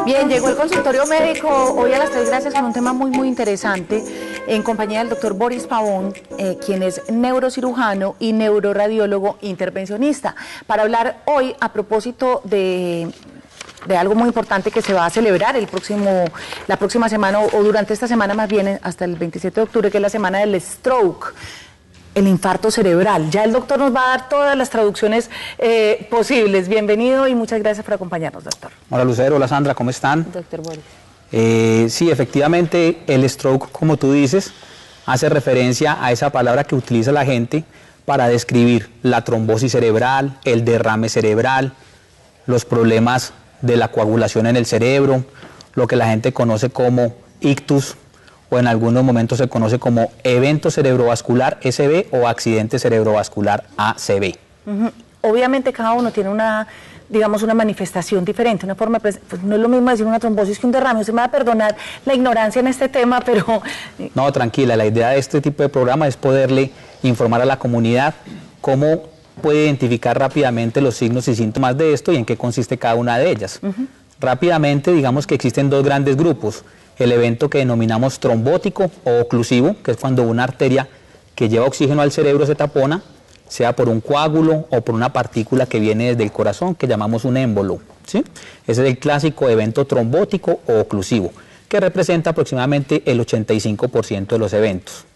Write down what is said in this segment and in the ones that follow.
Bien, llegó el consultorio médico hoy a las 3 gracias con un tema muy interesante en compañía del doctor Boris Pavón, quien es neurocirujano y neuroradiólogo intervencionista, para hablar hoy a propósito de algo muy importante que se va a celebrar la próxima semana o durante esta semana más bien hasta el 27 de octubre, que es la semana del stroke, el infarto cerebral. Ya el doctor nos va a dar todas las traducciones posibles. Bienvenido y muchas gracias por acompañarnos, doctor. Hola Lucero, hola Sandra, ¿cómo están? Doctor Boris. Sí, efectivamente el stroke, como tú dices, hace referencia a esa palabra que utiliza la gente para describir la trombosis cerebral, el derrame cerebral, los problemas de la coagulación en el cerebro, lo que la gente conoce como ictus, o en algunos momentos se conoce como evento cerebrovascular SB o accidente cerebrovascular ACV. Obviamente cada uno tiene una manifestación diferente, una forma, pues no es lo mismo decir una trombosis que un derrame. Usted me va a perdonar la ignorancia en este tema, pero... No, tranquila, la idea de este tipo de programa es poderle informar a la comunidad cómo puede identificar rápidamente los signos y síntomas de esto y en qué consiste cada una de ellas. Rápidamente, digamos que existen dos grandes grupos: el evento que denominamos trombótico o oclusivo, que es cuando una arteria que lleva oxígeno al cerebro se tapona, sea por un coágulo o por una partícula que viene desde el corazón, que llamamos un émbolo, ¿sí? Ese es el clásico evento trombótico o oclusivo, que representa aproximadamente el 85% de los eventos.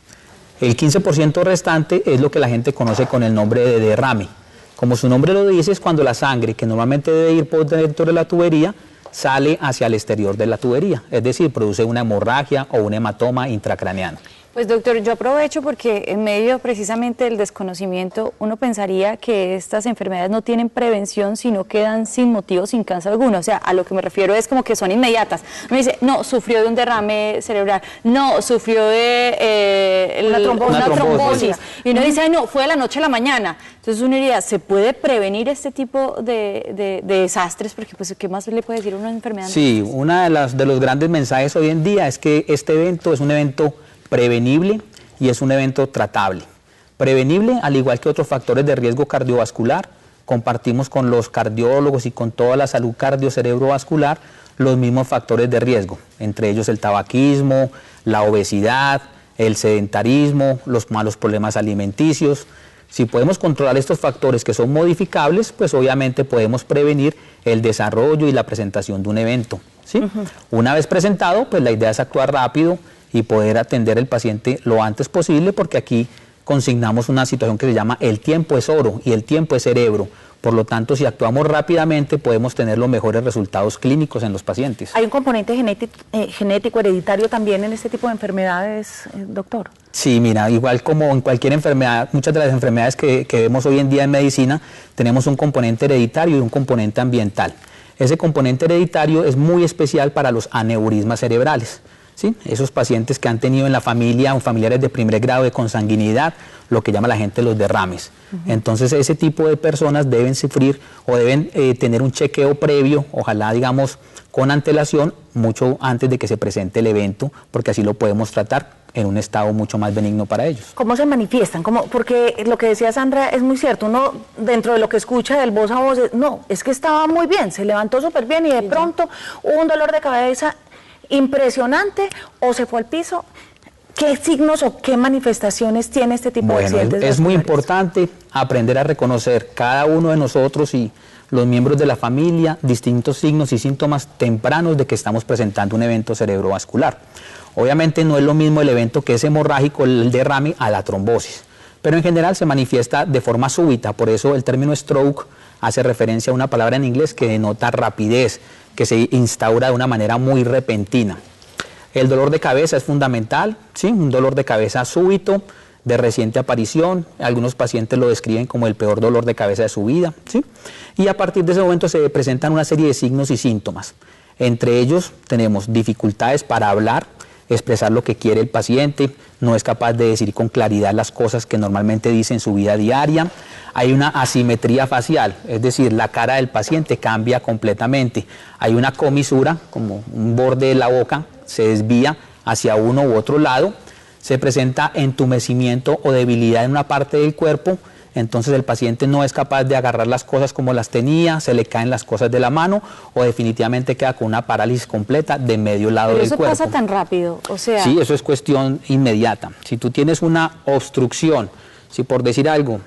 El 15% restante es lo que la gente conoce con el nombre de derrame. Como su nombre lo dice, es cuando la sangre, que normalmente debe ir por dentro de la tubería, sale hacia el exterior de la tubería, es decir, produce una hemorragia o un hematoma intracraneano. Pues doctor, yo aprovecho porque en medio precisamente del desconocimiento uno pensaría que estas enfermedades no tienen prevención, sino quedan sin motivo, sin causa alguna. O sea, a lo que me refiero es como que son inmediatas. Me dice, no, sufrió de un derrame cerebral, no, sufrió de una trombosis. Y uno dice, ay, no, fue de la noche a la mañana. Entonces uno diría, ¿se puede prevenir este tipo de desastres? Porque pues, ¿qué más le puede decir a una enfermedad? Sí, uno de los grandes mensajes hoy en día es que este evento es un evento prevenible y es un evento tratable. Prevenible, al igual que otros factores de riesgo cardiovascular, compartimos con los cardiólogos y con toda la salud cardiocerebrovascular los mismos factores de riesgo, entre ellos el tabaquismo, la obesidad, el sedentarismo, los malos problemas alimenticios. Si podemos controlar estos factores que son modificables, pues obviamente podemos prevenir el desarrollo y la presentación de un evento, ¿sí? Una vez presentado, pues la idea es actuar rápido y poder atender al paciente lo antes posible, porque aquí consignamos una situación que se llama el tiempo es oro y el tiempo es cerebro. Por lo tanto, si actuamos rápidamente, podemos tener los mejores resultados clínicos en los pacientes. ¿Hay un componente genético, hereditario también en este tipo de enfermedades, doctor? Sí, mira, igual como en cualquier enfermedad, muchas de las enfermedades que vemos hoy en día en medicina, tenemos un componente hereditario y un componente ambiental. Ese componente hereditario es muy especial para los aneurismas cerebrales, ¿sí? Esos pacientes que han tenido en la familia o familiares de primer grado de consanguinidad, lo que llama la gente los derrames. Entonces ese tipo de personas deben sufrir o deben tener un chequeo previo, ojalá digamos con antelación, mucho antes de que se presente el evento, porque así lo podemos tratar en un estado mucho más benigno para ellos. ¿Cómo se manifiestan? Porque lo que decía Sandra es muy cierto, uno dentro de lo que escucha del voz a voz, no, es que estaba muy bien, se levantó súper bien y de pronto hubo un dolor de cabeza impresionante o se fue al piso. ¿Qué signos o qué manifestaciones tiene este tipo de accidentes? Es muy importante aprender a reconocer cada uno de nosotros y los miembros de la familia distintos signos y síntomas tempranos de que estamos presentando un evento cerebrovascular. Obviamente no es lo mismo el evento que es hemorrágico, el derrame, a la trombosis, pero en general se manifiesta de forma súbita. Por eso el término stroke hace referencia a una palabra en inglés que denota rapidez, que se instaura de una manera muy repentina. El dolor de cabeza es fundamental, ¿sí? Un dolor de cabeza súbito, de reciente aparición. Algunos pacientes lo describen como el peor dolor de cabeza de su vida, ¿sí? Y a partir de ese momento se presentan una serie de signos y síntomas. Entre ellos tenemos dificultades para hablar, expresar lo que quiere el paciente, no es capaz de decir con claridad las cosas que normalmente dice en su vida diaria. Hay una asimetría facial, es decir, la cara del paciente cambia completamente. Hay una comisura, como un borde de la boca, se desvía hacia uno u otro lado. Se presenta entumecimiento o debilidad en una parte del cuerpo, entonces el paciente no es capaz de agarrar las cosas como las tenía, se le caen las cosas de la mano o definitivamente queda con una parálisis completa de medio lado del cuerpo. Pero eso pasa tan rápido, o sea... Sí, eso es cuestión inmediata. Si tú tienes una obstrucción, si por decir algo,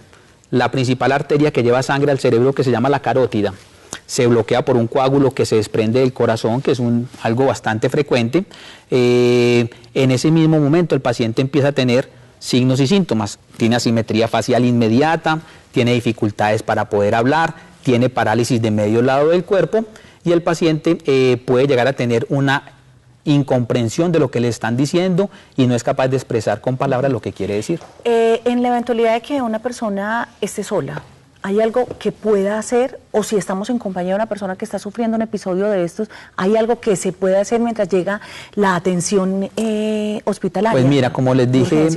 la principal arteria que lleva sangre al cerebro, que se llama la carótida, se bloquea por un coágulo que se desprende del corazón, que es algo bastante frecuente, en ese mismo momento el paciente empieza a tener signos y síntomas. Tiene asimetría facial inmediata, tiene dificultades para poder hablar, tiene parálisis de medio lado del cuerpo y el paciente puede llegar a tener una incomprensión de lo que le están diciendo y no es capaz de expresar con palabras lo que quiere decir. En la eventualidad de que una persona esté sola, ¿hay algo que pueda hacer? O si estamos en compañía de una persona que está sufriendo un episodio de estos, ¿hay algo que se puede hacer mientras llega la atención hospitalaria? Pues mira, como les dije,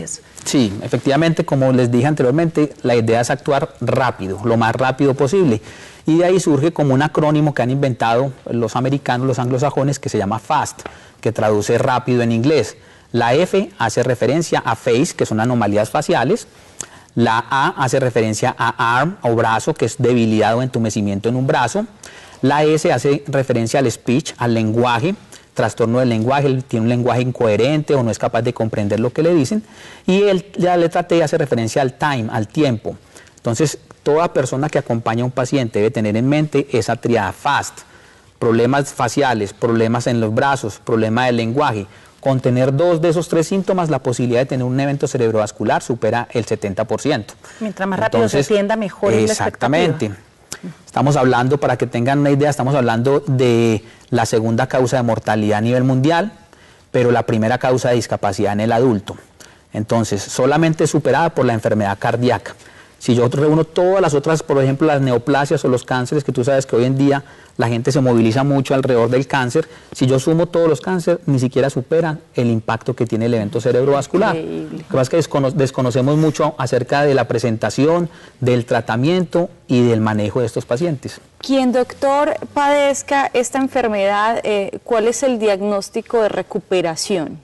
sí, efectivamente, como les dije anteriormente, la idea es actuar rápido, lo más rápido posible. Y de ahí surge como un acrónimo que han inventado los americanos, los anglosajones, que se llama FAST, que traduce rápido en inglés. La F hace referencia a face, que son anomalías faciales. La A hace referencia a arm o brazo, que es debilidad o entumecimiento en un brazo. La S hace referencia al speech, al lenguaje, trastorno del lenguaje, tiene un lenguaje incoherente o no es capaz de comprender lo que le dicen. Y la letra T hace referencia al time, al tiempo. Entonces, toda persona que acompaña a un paciente debe tener en mente esa triada FAST. Problemas faciales, problemas en los brazos, problema del lenguaje. Con tener 2 de esos 3 síntomas, la posibilidad de tener un evento cerebrovascular supera el 70%. Mientras más rápido se atienda, mejor es la expectativa. Exactamente. Estamos hablando, para que tengan una idea, estamos hablando de la segunda causa de mortalidad a nivel mundial, pero la primera causa de discapacidad en el adulto. Entonces, solamente superada por la enfermedad cardíaca. Si yo reúno todas las otras, por ejemplo, las neoplasias o los cánceres, que tú sabes que hoy en día la gente se moviliza mucho alrededor del cáncer, si yo sumo todos los cánceres, ni siquiera superan el impacto que tiene el evento cerebrovascular. Lo que pasa es que desconocemos mucho acerca de la presentación, del tratamiento y del manejo de estos pacientes. Quien, doctor, padezca esta enfermedad, ¿cuál es el diagnóstico de recuperación?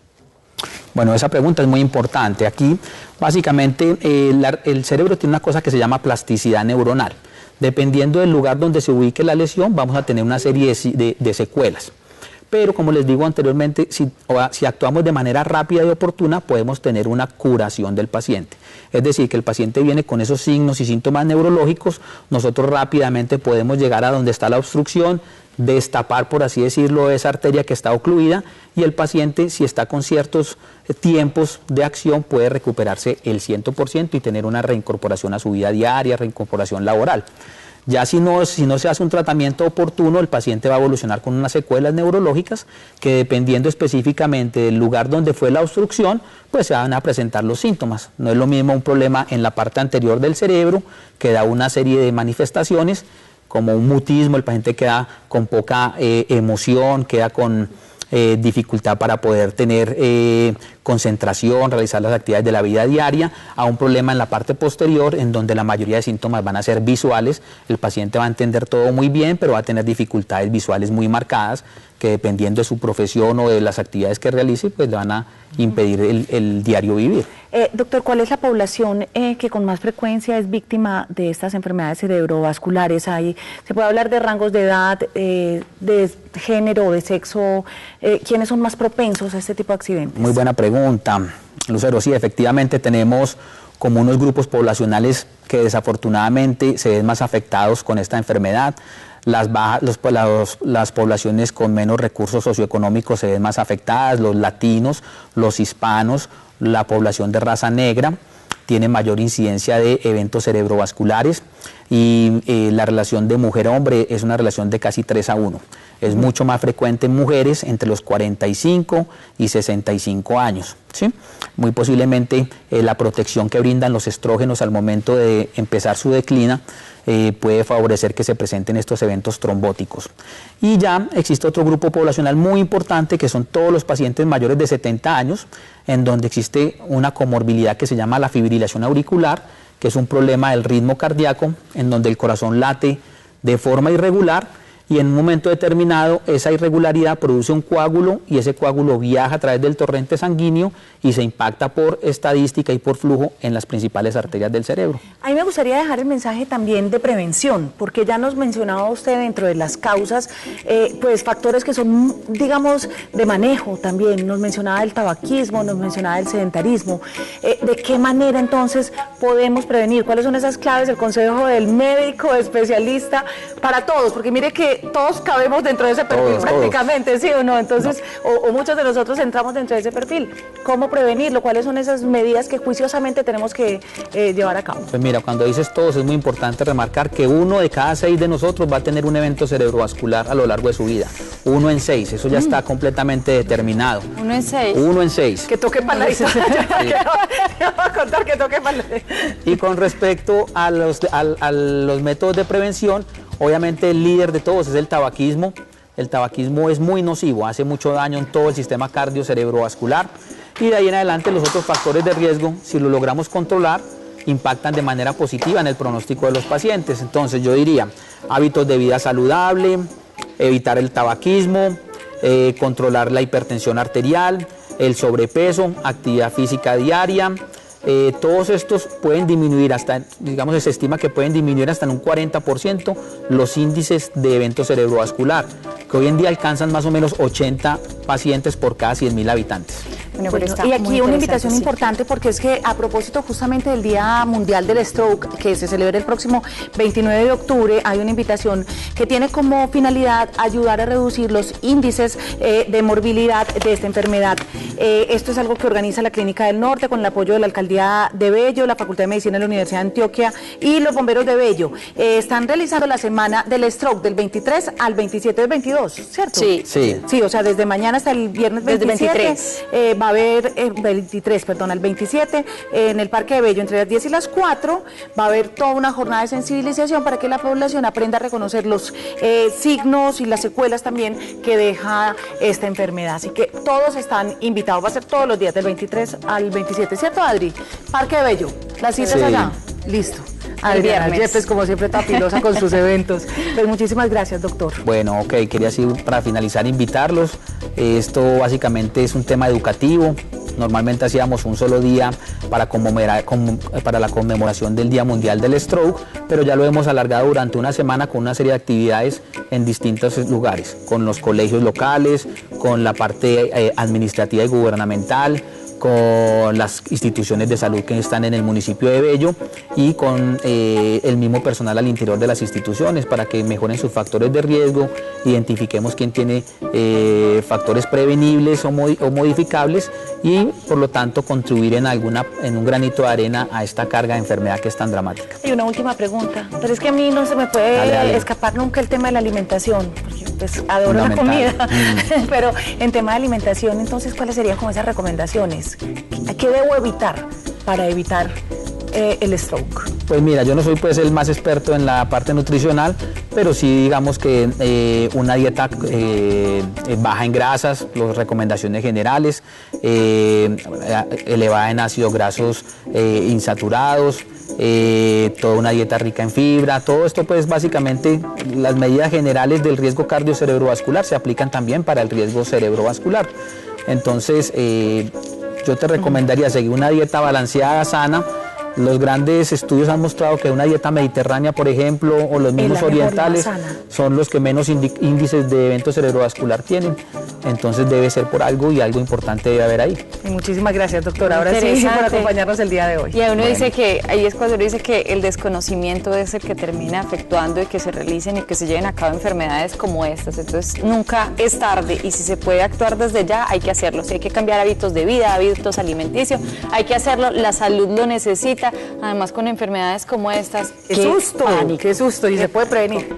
Bueno, esa pregunta es muy importante. Aquí, básicamente, el cerebro tiene una cosa que se llama plasticidad neuronal. Dependiendo del lugar donde se ubique la lesión, vamos a tener una serie de secuelas. Pero, como les digo anteriormente, si actuamos de manera rápida y oportuna, podemos tener una curación del paciente. Es decir, que el paciente viene con esos signos y síntomas neurológicos, nosotros rápidamente podemos llegar a donde está la obstrucción, destapar, por así decirlo, esa arteria que está ocluida y el paciente, si está con ciertos tiempos de acción, puede recuperarse el 100% y tener una reincorporación a su vida diaria, reincorporación laboral. Ya si no se hace un tratamiento oportuno, el paciente va a evolucionar con unas secuelas neurológicas que, dependiendo específicamente del lugar donde fue la obstrucción, pues se van a presentar los síntomas. No es lo mismo un problema en la parte anterior del cerebro, que da una serie de manifestaciones, como un mutismo, el paciente queda con poca emoción, queda con dificultad para poder tener concentración, realizar las actividades de la vida diaria, a un problema en la parte posterior en donde la mayoría de síntomas van a ser visuales. El paciente va a entender todo muy bien, pero va a tener dificultades visuales muy marcadas que, dependiendo de su profesión o de las actividades que realice, pues le van a impedir el diario vivir. Doctor, ¿cuál es la población que con más frecuencia es víctima de estas enfermedades cerebrovasculares? ¿Se puede hablar de rangos de edad, de género, de sexo? ¿Quiénes son más propensos a este tipo de accidentes? Muy buena pregunta, Lucero. Sí, efectivamente tenemos como unos grupos poblacionales que desafortunadamente se ven más afectados con esta enfermedad. Las poblaciones con menos recursos socioeconómicos se ven más afectadas, los latinos, los hispanos, la población de raza negra tiene mayor incidencia de eventos cerebrovasculares y la relación de mujer-hombre es una relación de casi 3:1. Es mucho más frecuente en mujeres entre los 45 y 65 años. ¿Sí? Muy posiblemente la protección que brindan los estrógenos al momento de empezar su declina puede favorecer que se presenten estos eventos trombóticos. Y ya existe otro grupo poblacional muy importante, que son todos los pacientes mayores de 70 años, en donde existe una comorbilidad que se llama la fibrilación auricular, que es un problema del ritmo cardíaco, en donde el corazón late de forma irregular, y en un momento determinado esa irregularidad produce un coágulo y ese coágulo viaja a través del torrente sanguíneo y se impacta por estadística y por flujo en las principales arterias del cerebro. A mí me gustaría dejar el mensaje también de prevención, porque ya nos mencionaba usted dentro de las causas, pues factores que son, digamos, de manejo también. Nos mencionaba el tabaquismo, nos mencionaba el sedentarismo. ¿De qué manera entonces podemos prevenir? ¿Cuáles son esas claves del consejo del médico especialista para todos? Porque mire que todos cabemos dentro de ese perfil prácticamente, ¿sí o no? Entonces, o muchos de nosotros entramos dentro de ese perfil. ¿Cómo prevenirlo? ¿Cuáles son esas medidas que juiciosamente tenemos que llevar a cabo? Pues mira, cuando dices todos es muy importante remarcar que 1 de cada 6 de nosotros va a tener un evento cerebrovascular a lo largo de su vida. 1 en 6, eso ya está completamente determinado. 1 en 6. 1 en 6. Que toque para la historia. Yo voy a contar que toque para la... Y con respecto a los métodos de prevención, obviamente el líder de todos es el tabaquismo. El tabaquismo es muy nocivo, hace mucho daño en todo el sistema cardio-cerebrovascular y de ahí en adelante los otros factores de riesgo, si lo logramos controlar, impactan de manera positiva en el pronóstico de los pacientes. Entonces yo diría, hábitos de vida saludable, evitar el tabaquismo, controlar la hipertensión arterial, el sobrepeso, actividad física diaria. Todos estos pueden disminuir hasta, digamos, se estima que pueden disminuir hasta en un 40% los índices de evento cerebrovascular, que hoy en día alcanzan más o menos 80 pacientes por cada 100.000 habitantes. Bueno, y aquí una invitación importante, porque es que a propósito justamente del Día Mundial del Stroke, que se celebra el próximo 29 de octubre, hay una invitación que tiene como finalidad ayudar a reducir los índices de morbilidad de esta enfermedad. Esto es algo que organiza la Clínica del Norte con el apoyo de la Alcaldía de Bello, la Facultad de Medicina de la Universidad de Antioquia y los bomberos de Bello. Están realizando la semana del stroke del 23 al 27 del 22, ¿cierto? Sí. Sí, o sea, desde mañana hasta el viernes 27 va a haber, el 27, en el Parque de Bello, entre las 10 y las 4, va a haber toda una jornada de sensibilización para que la población aprenda a reconocer los signos y las secuelas también que deja esta enfermedad. Así que todos están invitados, va a ser todos los días, del 23 al 27, ¿cierto, Adri? Parque de Bello, las citas allá, listo. Adriana Yepes, como siempre, tapilosa con sus eventos. Pues muchísimas gracias, doctor. Bueno, ok, quería así para finalizar invitarlos. Esto básicamente es un tema educativo. Normalmente hacíamos un solo día para la conmemoración del Día Mundial del Stroke, pero ya lo hemos alargado durante una semana con una serie de actividades en distintos lugares, con los colegios locales, con la parte administrativa y gubernamental, con las instituciones de salud que están en el municipio de Bello y con el mismo personal al interior de las instituciones para que mejoren sus factores de riesgo, identifiquemos quién tiene factores prevenibles o modificables y por lo tanto contribuir en un granito de arena a esta carga de enfermedad que es tan dramática. Y una última pregunta, pero es que a mí no se me puede escapar nunca el tema de la alimentación, porque pues adoro la comida, pero en tema de alimentación, entonces, ¿cuáles serían como esas recomendaciones? ¿Qué debo evitar para evitar el stroke? Pues mira, yo no soy pues el más experto en la parte nutricional, pero sí digamos que una dieta baja en grasas, las recomendaciones generales, elevada en ácidos grasos insaturados, toda una dieta rica en fibra, todo esto pues básicamente las medidas generales del riesgo cardio-cerebrovascular se aplican también para el riesgo cerebrovascular. Entonces yo te recomendaría seguir una dieta balanceada, sana. Los grandes estudios han mostrado que una dieta mediterránea, por ejemplo, o los mismos orientales, son los que menos índices de evento cerebrovascular tienen. Entonces debe ser por algo y algo importante debe haber ahí. Y muchísimas gracias, doctora. Ahora sí, por acompañarnos el día de hoy. Y a uno dice que, ahí es cuando uno dice que el desconocimiento es el que termina afectuando y que se realicen y que se lleven a cabo enfermedades como estas. Entonces nunca es tarde y si se puede actuar desde ya, hay que hacerlo. Si hay que cambiar hábitos de vida, hábitos alimenticios, hay que hacerlo. La salud lo necesita. Además con enfermedades como estas, qué susto, y se puede prevenir.